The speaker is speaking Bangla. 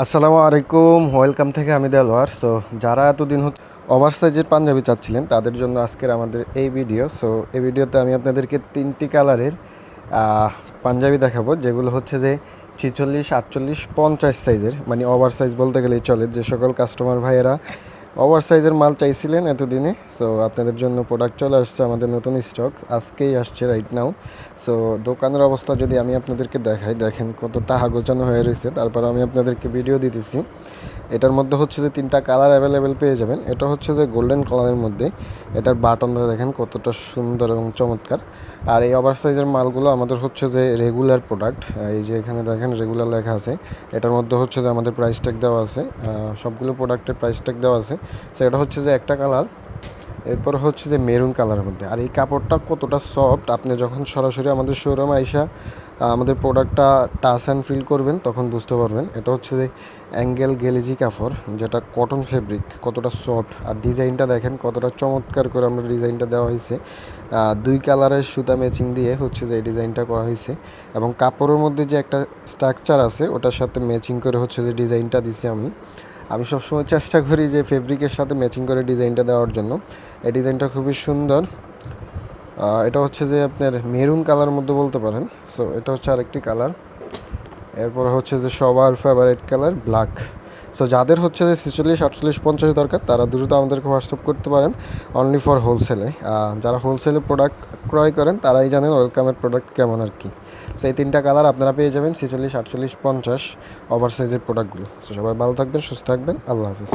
আসসালামু আলাইকুম, ওয়েলকাম থেকে আমি দেলোয়ার। সো যারা এতদিন ওভার সাইজের পাঞ্জাবি চাচ্ছিলেন তাদের জন্য আজকের আমাদের এই ভিডিও। সো এই ভিডিওতে আমি আপনাদেরকে 3টি কালারের পাঞ্জাবি দেখাবো, যেগুলো হচ্ছে যে 46, 48, 50 সাইজের, মানে ওভার সাইজ বলতে গেলেই চলে। যে সকল কাস্টমার ভাইয়েরা ওভার সাইজের মাল চাইছিলেন এতদিনে, সো আপনাদের জন্য প্রোডাক্ট চলে আসছে আমাদের নতুন স্টক, আজকেই আসছে রাইট নাও। সো দোকানের অবস্থা যদি আমি আপনাদেরকে দেখাই, দেখেন কতটা গোছানো হয়ে রয়েছে। তারপর আমি আপনাদেরকে ভিডিও দিতেছি। এটার মধ্যে হচ্ছে যে 3টা কালার অ্যাভেলেবেল পেয়ে যাবেন। এটা হচ্ছে যে গোল্ডেন কালারের মধ্যে, এটার বাটনটা দেখেন কতটা সুন্দর এবং চমৎকার। আর এই ওভার সাইজের মালগুলো আমাদের হচ্ছে যে রেগুলার প্রোডাক্ট। এই যে এখানে দেখেন রেগুলার লেখা আছে, এটার মধ্যে হচ্ছে যে আমাদের প্রাইস ট্যাগ দেওয়া আছে, সবগুলো প্রোডাক্টের প্রাইস ট্যাগ দেওয়া আছে। সো এটা হচ্ছে যে একটা কালার, এরপর হচ্ছে যে মেরুন কালারের মধ্যে। আর এই কাপড়টা কতটা সফট, আপনি যখন সরাসরি আমাদের শোরুমে আইসা আমাদের প্রোডাক্টটা টাচ অ্যান্ড ফিল করবেন তখন বুঝতে পারবেন। এটা হচ্ছে যে অ্যাঙ্গেল গেলেজি কাপড়, যেটা কটন ফেব্রিক, কতটা সফট। আর ডিজাইনটা দেখেন কতটা চমৎকার করে আমরা ডিজাইনটা দেওয়া হয়েছে। 2 কালারের সুতা ম্যাচিং দিয়ে হচ্ছে যে এই ডিজাইনটা করা হয়েছে, এবং কাপড়ের মধ্যে যে একটা স্ট্রাকচার আছে ওটার সাথে ম্যাচিং করে হচ্ছে যে ডিজাইনটা দিছি আমি। আমি সবসময় চেষ্টা করি যে ফেব্রিকের সাথে ম্যাচিং করে ডিজাইনটা দেওয়ার জন্য। এই ডিজাইনটা খুবই সুন্দর। এটা হচ্ছে যে আপনার মেরুন কালার মধ্যে বলতে পারেন। সো এটা হচ্ছে আরেকটি কালার। এরপর হচ্ছে যে সবার ফেভারিট কালার ব্ল্যাক। সো যাদের হচ্ছে যে 46, 48, 50 দরকার তারা দ্রুত আমাদেরকে হোয়াটসঅ্যাপ করতে পারেন, অনলি ফর হোলসেলে। যারা হোলসেলে প্রোডাক্ট ক্রয় করেন তারাই জানেন ওয়েলকামের প্রোডাক্ট কেমন আর কি। সো এই 3টা কালার আপনারা পেয়ে যাবেন 46, 48, 50 ওভার সাইজের প্রোডাক্টগুলো। সো সবাই ভালো থাকবেন, সুস্থ থাকবেন, আল্লাহ হাফিজ।